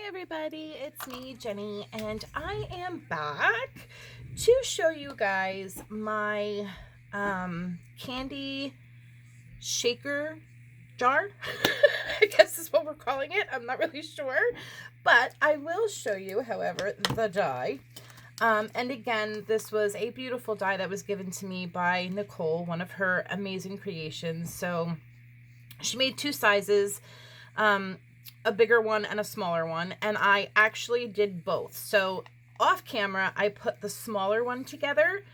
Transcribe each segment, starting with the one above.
Hi everybody, it's me, Jenny, and I am back to show you guys my candy shaker jar. I guess is what we're calling it. I'm not really sure, but I will show you, however, the die. And again, this was a beautiful die that was given to me by Nicole, one of her amazing creations. So she made two sizes, a bigger one and a smaller one, and I actually did both. So off camera, I put the smaller one together,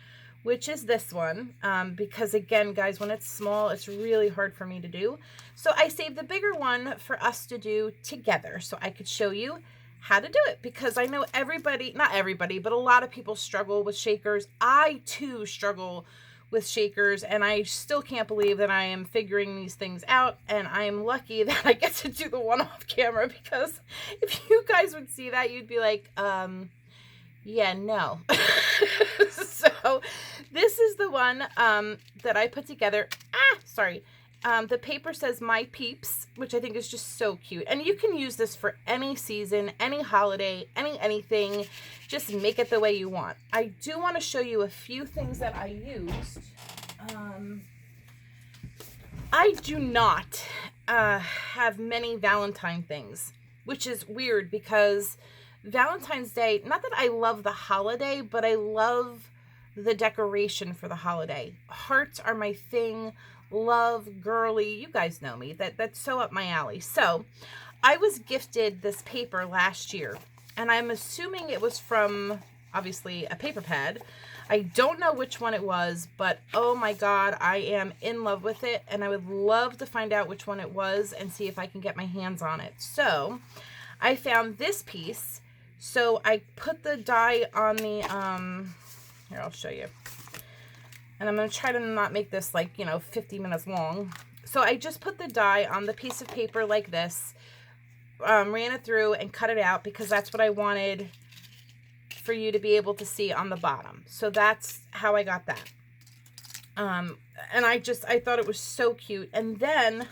which is this one, because again, guys, when it's small, it's really hard for me to do. So I saved the bigger one for us to do together so I could show you how to do it, because I know everybody, not everybody, but a lot of people struggle with shakers. I too struggle with shakers, and I still can't believe that I am figuring these things out, and I am lucky that I get to do the one off camera, because if you guys would see that, you'd be like, yeah, no. So this is the one that I put together. The paper says My Peeps, which I think is just so cute. And you can use this for any season, any holiday, anything. Just make it the way you want. I do want to show you a few things that I used. I do not have many Valentine things, which is weird because Valentine's Day, not that I love the holiday, but I love the decoration for the holiday. Hearts are my thing. Love, girly, you guys know me, that's so up my alley. So I was gifted this paper last year, and I'm assuming it was from obviously a paper pad. I don't know which one it was, but oh my god, I am in love with it, and I would love to find out which one it was and see if I can get my hands on it. So I found this piece, so I put the die on the here, I'll show you. And I'm going to try to not make this like, 50 minutes long. So I just put the die on the piece of paper like this, ran it through and cut it out because that's what I wanted for you to be able to see on the bottom. So that's how I got that. And I thought it was so cute. And then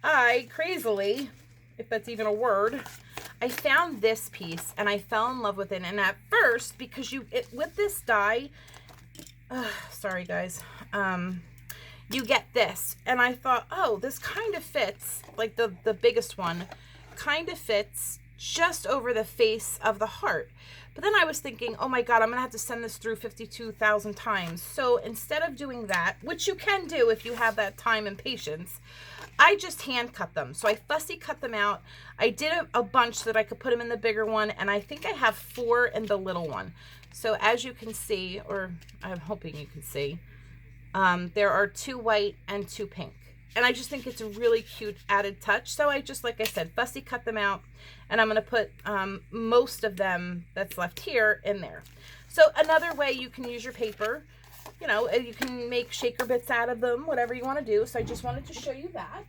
I crazily, if that's even a word, I found this piece and I fell in love with it. And at first, because with this die, sorry guys, you get this, and I thought, oh, this kind of fits, like the biggest one kind of fits just over the face of the heart. But then I was thinking, oh my god, I'm gonna have to send this through 52,000 times. So instead of doing that, which you can do if you have that time and patience, I just hand cut them. So I fussy cut them out. I did a bunch so that I could put them in the bigger one, and I think I have 4 in the little one. So as you can see, or I'm hoping you can see, there are 2 white and 2 pink. And I just think it's a really cute added touch. So I just, like I said, fussy cut them out. And I'm going to put most of them that's left here in there. So another way you can use your paper, you can make shaker bits out of them, whatever you want to do. So I just wanted to show you that.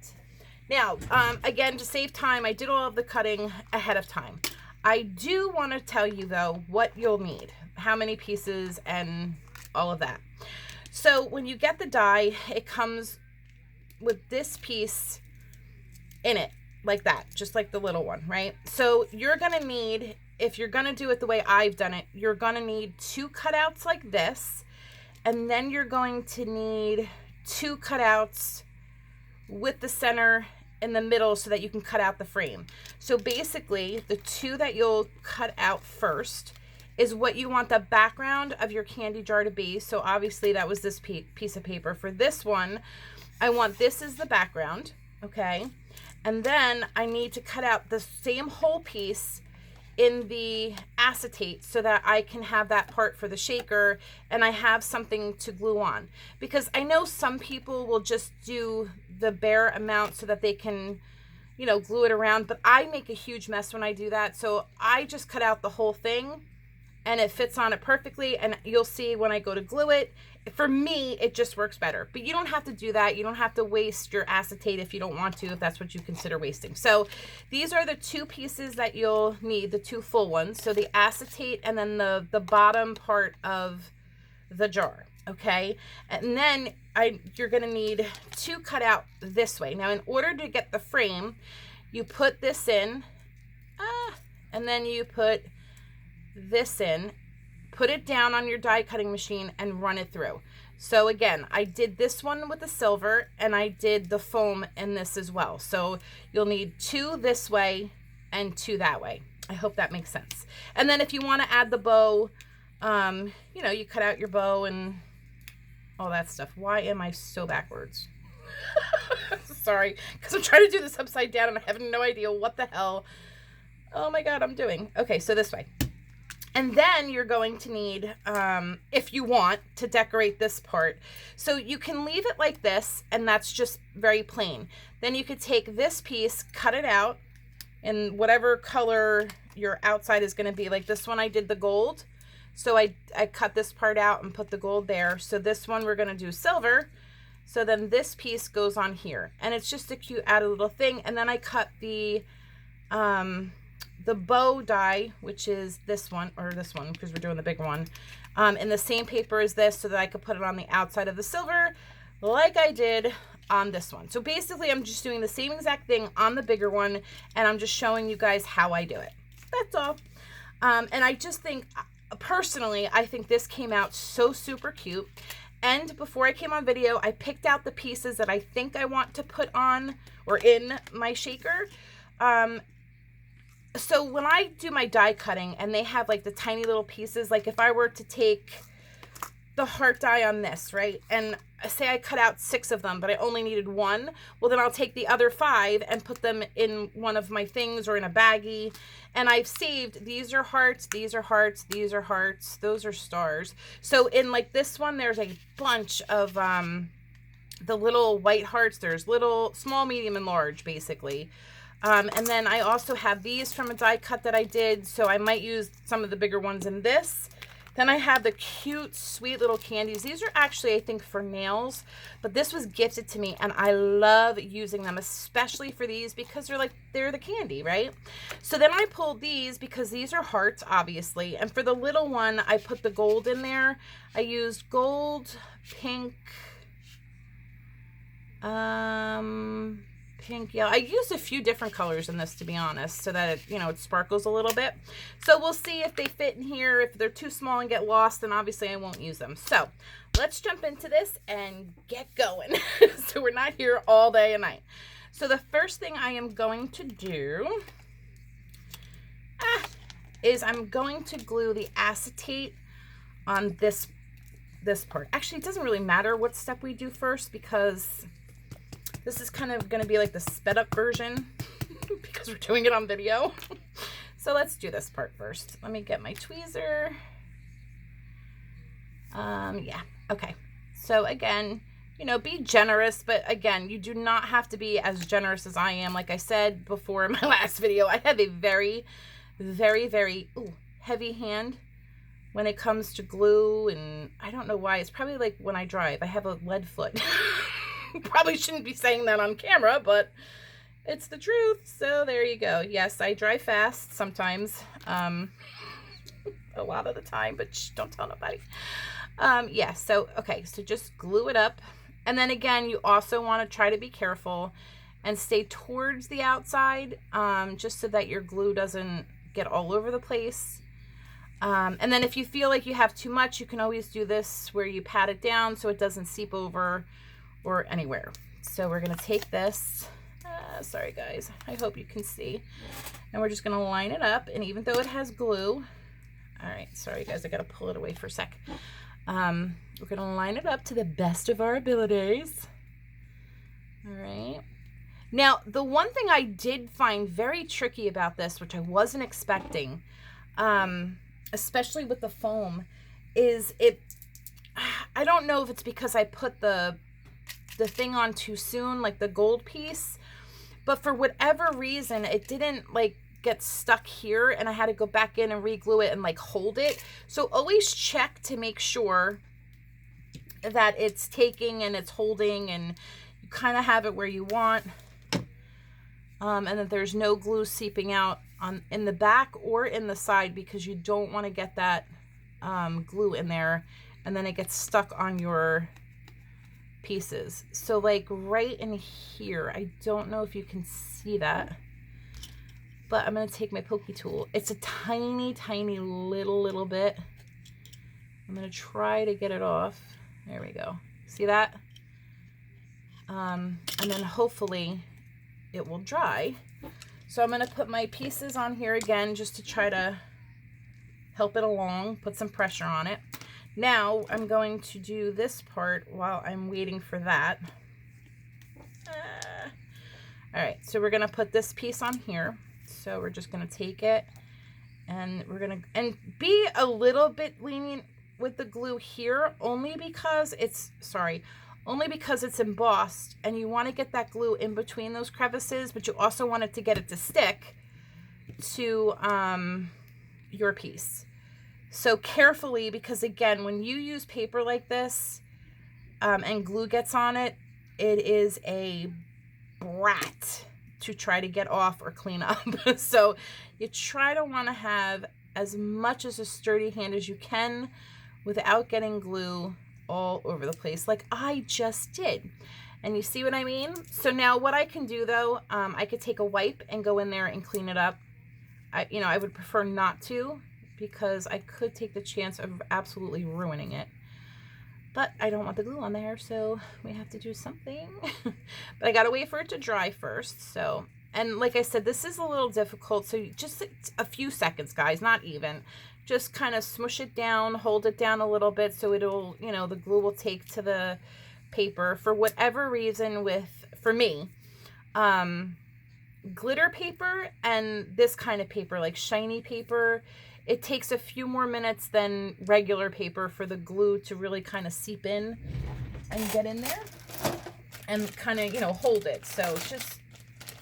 Now, again, to save time, I did all of the cutting ahead of time. I do want to tell you, though, what you'll need, how many pieces, and all of that. So when you get the die, it comes with this piece in it, like that, just like the little one, right? So you're going to need, if you're going to do it the way I've done it, you're going to need 2 cutouts like this, and then you're going to need 2 cutouts with the center in the middle so that you can cut out the frame. So basically, the 2 that you'll cut out first is what you want the background of your candy jar to be. So obviously that was this piece of paper. For this one, I want this as the background, okay? And then I need to cut out the same whole piece in the acetate so that I can have that part for the shaker and I have something to glue on. Because I know some people will just do the bare amount so that they can, glue it around, but I make a huge mess when I do that. So I just cut out the whole thing and it fits on it perfectly, and you'll see when I go to glue it, for me, it just works better. But you don't have to do that. You don't have to waste your acetate if you don't want to, if that's what you consider wasting. So these are the 2 pieces that you'll need, the 2 full ones. So the acetate and then the bottom part of the jar, okay? And then you're gonna need 2 cut out this way. Now, in order to get the frame, you put this in, and then you put this in, put it down on your die cutting machine and run it through. So again, I did this one with the silver and I did the foam in this as well. So you'll need 2 this way and 2 that way. I hope that makes sense. And then if you want to add the bow, you know, you cut out your bow and all that stuff. Why am I so backwards? Sorry, because I'm trying to do this upside down and I have no idea what the hell, oh my God, I'm doing. Okay, so this way. And then you're going to need, if you want, to decorate this part. So you can leave it like this, and that's just very plain. Then you could take this piece, cut it out in whatever color your outside is going to be. Like this one, I did the gold. So I cut this part out and put the gold there. So this one, we're going to do silver. So then this piece goes on here. And it's just a cute added little thing. And then I cut the bow die, which is this one, or this one, because we're doing the big one, in the same paper as this, so that I could put it on the outside of the silver, like I did on this one. So basically, I'm just doing the same exact thing on the bigger one, and I'm just showing you guys how I do it. That's all. And I just think, personally, I think this came out so super cute. And before I came on video, I picked out the pieces that I think I want to put on or in my shaker. So when I do my die cutting and they have like the tiny little pieces, like if I were to take the heart die on this, right, and say I cut out 6 of them, but I only needed 1, well then I'll take the other 5 and put them in one of my things or in a baggie. And I've saved, these are hearts, these are hearts, these are hearts, those are stars. So in like this one, there's a bunch of the little white hearts. There's little, small, medium, and large, basically. And then I also have these from a die cut that I did, so I might use some of the bigger ones in this. Then I have the cute, sweet little candies. These are actually, I think, for nails, but this was gifted to me, and I love using them, especially for these, because they're the candy, right? So then I pulled these, because these are hearts, obviously, and for the little one, I put the gold in there. I used gold, pink, pink, yellow. I used a few different colors in this, to be honest, so that it, you know, it sparkles a little bit. So we'll see if they fit in here. If they're too small and get lost, then obviously I won't use them. So let's jump into this and get going. So we're not here all day and night. So the first thing I am going to do is I'm going to glue the acetate on this part. Actually, it doesn't really matter what step we do first, because this is kind of going to be like the sped up version because we're doing it on video. So let's do this part first. Let me get my tweezer. Yeah, okay. So again, you know, be generous, but again, you do not have to be as generous as I am. Like I said before in my last video, I have a very, very, very heavy hand when it comes to glue, and I don't know why. It's probably like when I drive. I have a lead foot. Probably shouldn't be saying that on camera, but it's the truth. So there you go. Yes, I drive fast sometimes, a lot of the time, but shh, don't tell nobody. Yeah, so okay, so just glue it up. And then again, you also want to try to be careful and stay towards the outside, just so that your glue doesn't get all over the place. And then if you feel like you have too much, you can always do this where you pat it down so it doesn't seep over or anywhere. So we're going to take this, sorry guys, I hope you can see, and we're just going to line it up. And even though it has glue, all right, sorry guys, I got to pull it away for a sec. We're going to line it up to the best of our abilities. All right. Now, the one thing I did find very tricky about this, which I wasn't expecting, especially with the foam, is I don't know if it's because I put the thing on too soon, like the gold piece, but for whatever reason, it didn't like get stuck here, and I had to go back in and re-glue it and like hold it. So always check to make sure that it's taking and it's holding, and you kind of have it where you want, and that there's no glue seeping out in the back or in the side, because you don't want to get that glue in there and then it gets stuck on your pieces. So like right in here, I don't know if you can see that, But I'm going to take my pokey tool. It's a tiny, tiny little bit. I'm going to try to get it off. There we go. See that? And then hopefully it will dry. So I'm going to put my pieces on here again just to try to help it along, put some pressure on it. Now I'm going to do this part while I'm waiting for that. All right, so we're going to put this piece on here. So we're just going to take it and we're going to, and be a little bit lenient with the glue here, only because it's embossed and you want to get that glue in between those crevices, but you also want it to get it to stick to your piece. So carefully, because again, when you use paper like this and glue gets on it, it is a brat to try to get off or clean up. So you try to want to have as much as a sturdy hand as you can without getting glue all over the place like I just did. And you see what I mean? So now what I can do though, I could take a wipe and go in there and clean it up. I would prefer not to, because I could take the chance of absolutely ruining it. But I don't want the glue on there, so we have to do something. But I gotta wait for it to dry first. So, and like I said, this is a little difficult, so just a few seconds, guys, not even. Just kind of smush it down, hold it down a little bit so it'll, the glue will take to the paper. For whatever reason for me, glitter paper and this kind of paper, like shiny paper, it takes a few more minutes than regular paper for the glue to really kind of seep in and get in there and kind of, hold it. So just,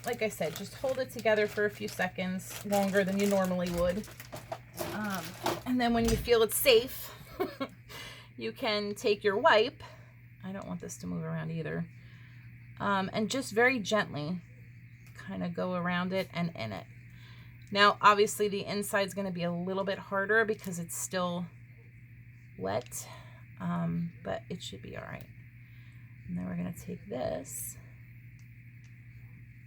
like I said, just hold it together for a few seconds, longer than you normally would. And then when you feel it's safe, you can take your wipe. I don't want this to move around either. And just very gently kind of go around it and in it. Now, obviously, the inside is going to be a little bit harder because it's still wet, but it should be all right. And then we're going to take this,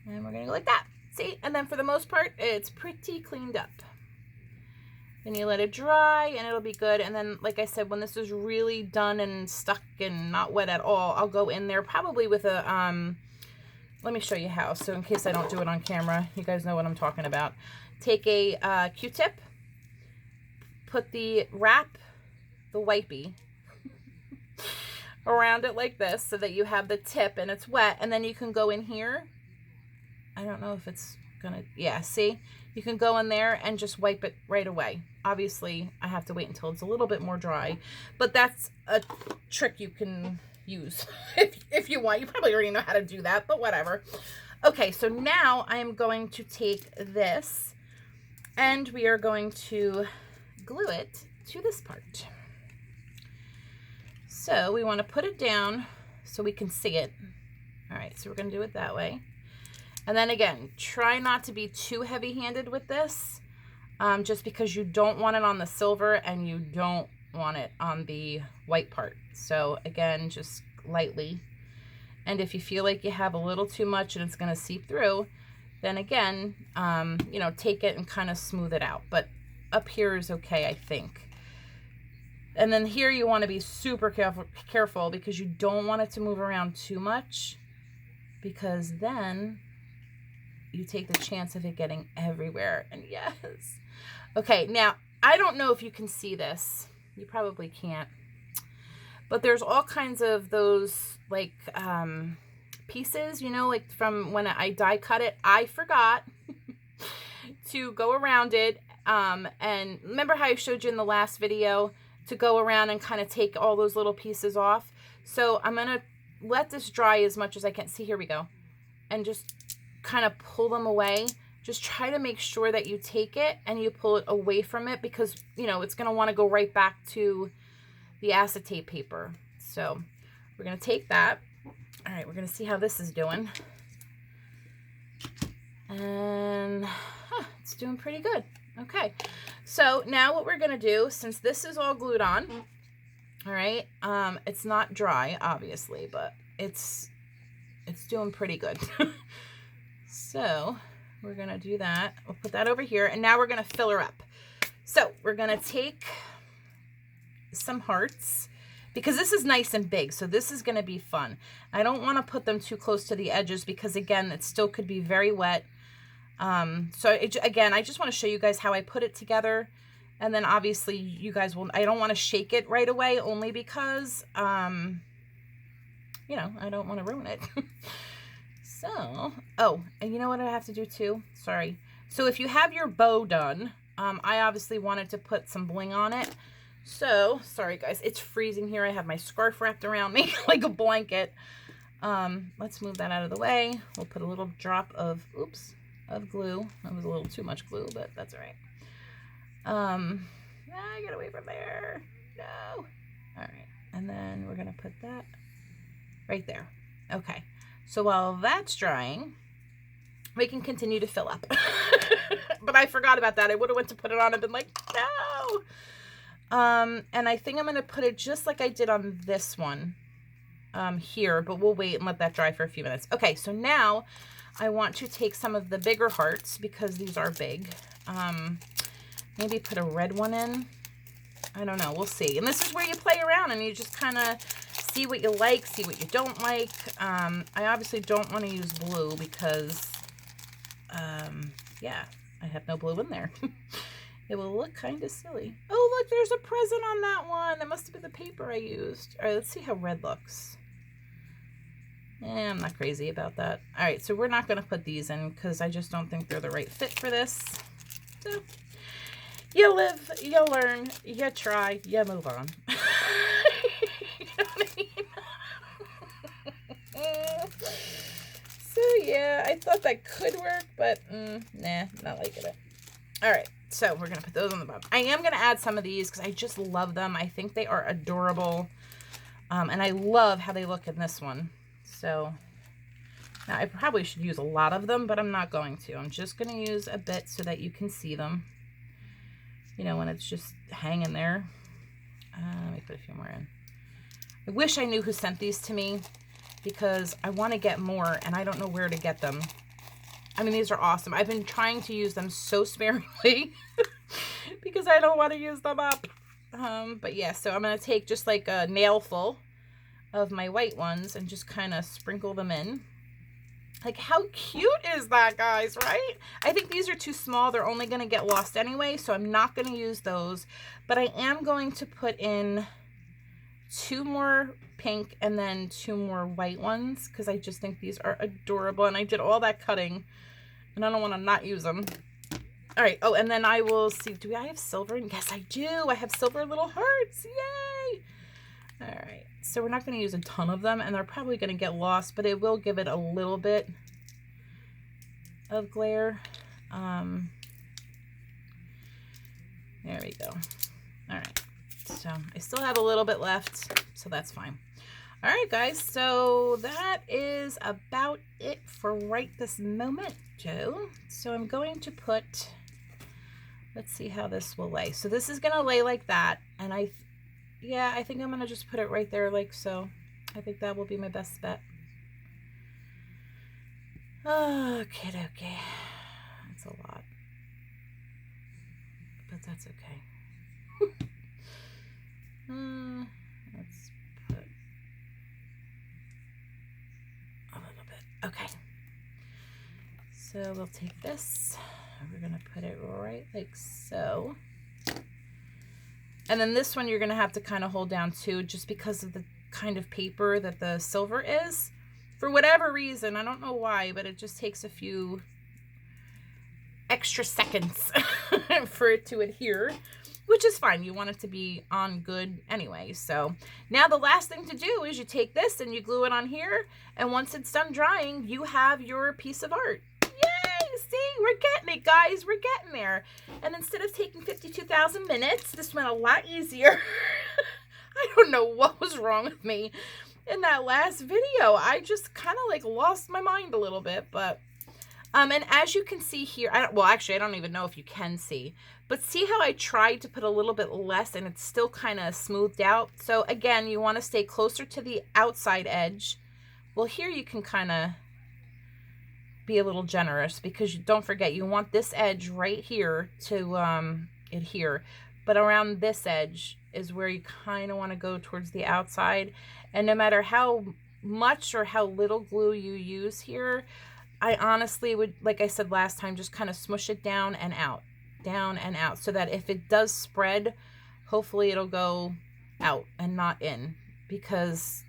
and we're going to go like that. See? And then for the most part, it's pretty cleaned up. Then you let it dry, and it'll be good. And then, like I said, when this is really done and stuck and not wet at all, I'll go in there probably with a, let me show you how. So in case I don't do it on camera, you guys know what I'm talking about. Take a Q-tip, put the wipey around it like this so that you have the tip and it's wet, and then you can go in here. I don't know if it's gonna, yeah, see? You can go in there and just wipe it right away. Obviously, I have to wait until it's a little bit more dry, but that's a trick you can use if you want. You probably already know how to do that, but whatever. Okay, so now I'm going to take this and we are going to glue it to this part. So we want to put it down so we can see it. All right, so we're going to do it that way. And then again, try not to be too heavy-handed with this, just because you don't want it on the silver and you don't want it on the white part. So again, just lightly. And if you feel like you have a little too much and it's going to seep through, then again, take it and kind of smooth it out. But up here is okay, I think. And then here you want to be super careful because you don't want it to move around too much, because then you take the chance of it getting everywhere. And yes. Okay, now, I don't know if you can see this. You probably can't. But there's all kinds of those, like, pieces, like from when I die cut it. I forgot to go around it. And remember how I showed you in the last video to go around and kind of take all those little pieces off? So I'm going to let this dry as much as I can. See, here we go. And just kind of pull them away. Just try to make sure that you take it and you pull it away from it, because, it's going to want to go right back to the acetate paper. So we're going to take that. All right, we're going to see how this is doing. And it's doing pretty good. Okay, so now what we're going to do, since this is all glued on, all right, it's not dry, obviously, but it's doing pretty good. So we're going to do that. We'll put that over here. And now we're going to fill her up. So we're going to take some hearts, because this is nice and big. So this is going to be fun. I don't want to put them too close to the edges because, again, it still could be very wet. Again, I just want to show you guys how I put it together. And then obviously you guys will, I don't want to shake it right away, only because, you know, I don't want to ruin it. So, oh, and you know what I have to do too? Sorry. So if you have your bow done, I obviously wanted to put some bling on it. So, sorry guys, it's freezing here. I have my scarf wrapped around me like a blanket. Let's move that out of the way. We'll put a little drop of, oops, of glue. That was a little too much glue, but that's all right. I get away from there. No. All right. And then we're going to put that right there. Okay. So while that's drying, we can continue to fill up. But I forgot about that. I would have went to put it on and been like, no. And I think I'm going to put it just like I did on this one here, but we'll wait and let that dry for a few minutes. Okay. So now I want to take some of the bigger hearts because these are big. Maybe put a red one in. I don't know. We'll see. And this is where you play around and you just kind of see what you like, see what you don't like. I obviously don't want to use blue because, yeah, I have no blue in there. It will look kind of silly. Oh, look, there's a present on that one. That must have been the paper I used. All right, let's see how red looks. I'm not crazy about that. All right, so we're not going to put these in because I just don't think they're the right fit for this. So you live, you learn, you try, you move on. You know what I mean? So yeah, I thought that could work, but nah, not liking it. All right, so we're going to put those on the bottom. I am going to add some of these because I just love them. I think they are adorable. And I love how they look in this one. So now I probably should use a lot of them, but I'm not going to. I'm just going to use a bit so that you can see them. You know, when it's just hanging there. Let me put a few more in. I wish I knew who sent these to me because I want to get more and I don't know where to get them. I mean, these are awesome. I've been trying to use them so sparingly because I don't want to use them up. But yeah, so I'm going to take just like a nailful of my white ones and just kind of sprinkle them in. Like, how cute is that, guys, right? I think these are too small. They're only going to get lost anyway, so I'm not going to use those. But I am going to put in 2 more pink and then 2 more white ones because I just think these are adorable. And I did all that cutting, and I don't want to not use them. All right. Oh, and then I will see. Do I have silver? Yes, I do. I have silver little hearts. Yay! All right. So we're not going to use a ton of them, and they're probably going to get lost, but it will give it a little bit of glare. There we go. All right. So I still have a little bit left, so that's fine. All right, guys. So that is about it for right this moment, Joe. So I'm going to put, let's see how this will lay. So this is going to lay like that, and yeah, I think I'm going to just put it right there like so. I think that will be my best bet. Okay, okay. That's a lot. But that's okay. Let's put a little bit. Okay. So we'll take this. And we're going to put it right like so. And then this one you're going to have to kind of hold down too, just because of the kind of paper that the silver is. For whatever reason, I don't know why, but it just takes a few extra seconds for it to adhere, which is fine. You want it to be on good anyway. So now the last thing to do is you take this and you glue it on here. And once it's done drying, you have your piece of art. See, we're getting it, guys. We're getting there. And instead of taking 52,000 minutes, this went a lot easier. I don't know what was wrong with me in that last video. I just kind of like lost my mind a little bit, but and as you can see here, well, actually, I don't even know if you can see, but see how I tried to put a little bit less and it's still kind of smoothed out. So again, you want to stay closer to the outside edge. Well, here you can kind of be a little generous, because don't forget, you want this edge right here to adhere, but around this edge is where you kind of want to go towards the outside. And no matter how much or how little glue you use here, I honestly would, like I said last time, just kind of smush it down and out, so that if it does spread, hopefully it'll go out and not in, because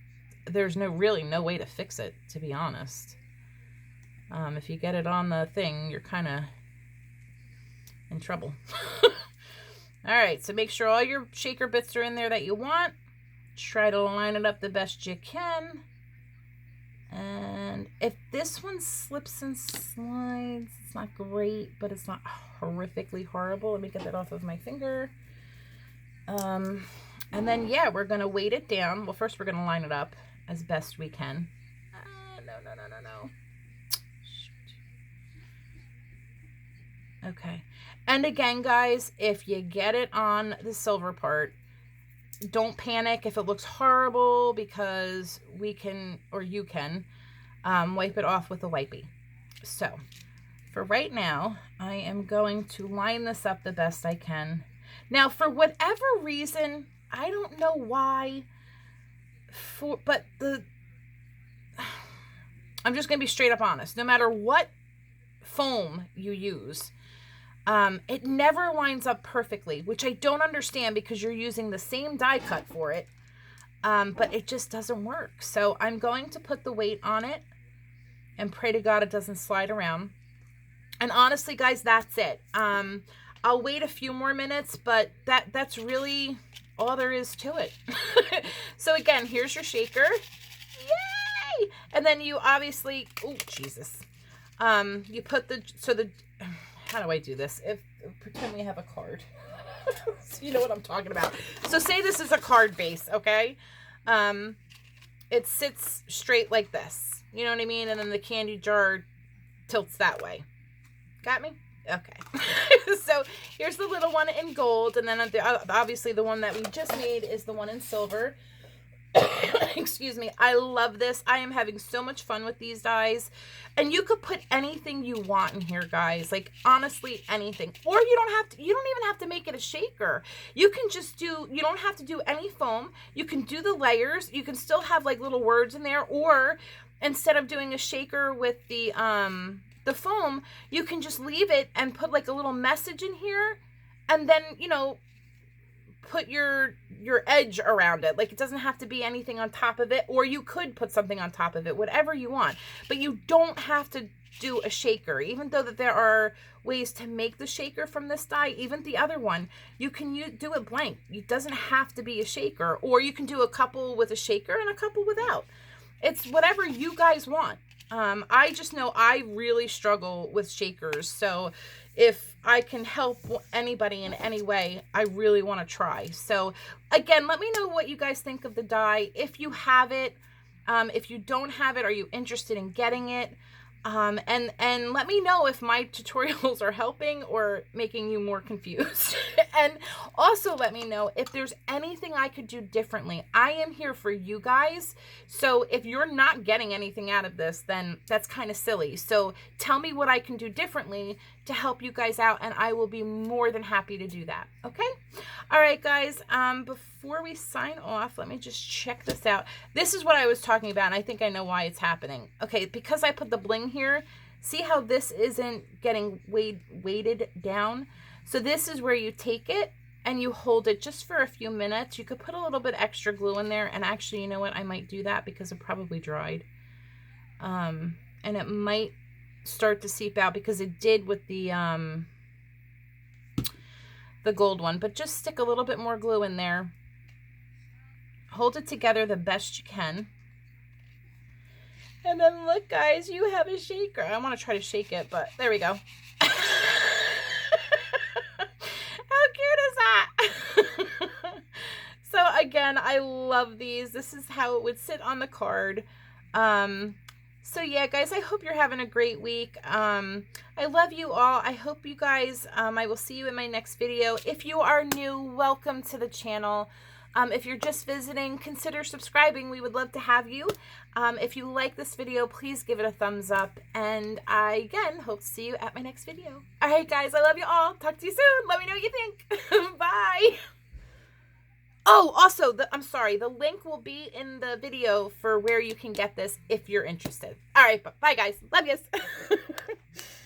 there's really no way to fix it, to be honest. If you get it on the thing, you're kind of in trouble. All right, so make sure all your shaker bits are in there that you want. Try to line it up the best you can. And if this one slips and slides, it's not great, but it's not horrifically horrible. Let me get that off of my finger. And then, yeah, we're going to weight it down. Well, first we're going to line it up as best we can. No. Okay. And again, guys, if you get it on the silver part, don't panic if it looks horrible, because we can, or you can, wipe it off with a wipey. So for right now, I am going to line this up the best I can. Now, for whatever reason, I don't know why, but I'm just going to be straight up honest. No matter what foam you use, it never lines up perfectly, which I don't understand, because you're using the same die cut for it, but it just doesn't work. So I'm going to put the weight on it and pray to God it doesn't slide around. And honestly, guys, that's it. I'll wait a few more minutes, but that's really all there is to it. So again, here's your shaker. Yay! And then you obviously, oh, Jesus. You put how do I do this? Pretend we have a card. So you know what I'm talking about. So say this is a card base, okay? It sits straight like this. You know what I mean? And then the candy jar tilts that way. Got me? Okay. So here's the little one in gold. And then obviously the one that we just made is the one in silver. Excuse me. I love this. I am having so much fun with these dies. And you could put anything you want in here, guys. Like, honestly, anything. Or you don't even have to make it a shaker. You can just you don't have to do any foam. You can do the layers. You can still have like little words in there. Or instead of doing a shaker with the foam, you can just leave it and put like a little message in here. And then, you know, put your edge around it. Like, it doesn't have to be anything on top of it, or you could put something on top of it, whatever you want, but you don't have to do a shaker. Even though that there are ways to make the shaker from this die, even the other one, you can do it blank. It doesn't have to be a shaker, or you can do a couple with a shaker and a couple without. It's whatever you guys want. I just know I really struggle with shakers, so if I can help anybody in any way, I really want to try. So again, let me know what you guys think of the die. If you have it, if you don't have it, are you interested in getting it? And let me know if my tutorials are helping or making you more confused. And also let me know if there's anything I could do differently. I am here for you guys. So if you're not getting anything out of this, then that's kind of silly. So tell me what I can do differently to help you guys out, and I will be more than happy to do that. Okay? All right, guys. Before we sign off, let me just check this out. This is what I was talking about, and I think I know why it's happening. Okay, because I put the bling here, see how this isn't getting weighted down? So this is where you take it and you hold it just for a few minutes. You could put a little bit extra glue in there, and actually, you know what? I might do that because it probably dried. And it might start to seep out because it did with the gold one, but just stick a little bit more glue in there. Hold it together the best you can. And then look, guys, you have a shaker. I want to try to shake it, but there we go. How cute is that? So again, I love these. This is how it would sit on the card. So yeah, guys, I hope you're having a great week. I love you all. I hope you guys, I will see you in my next video. If you are new, welcome to the channel. If you're just visiting, consider subscribing. We would love to have you. If you like this video, please give it a thumbs up. And I, again, hope to see you at my next video. All right, guys, I love you all. Talk to you soon. Let me know what you think. Bye. Oh, also, I'm sorry, the link will be in the video for where you can get this if you're interested. All right, bye, guys. Love yous.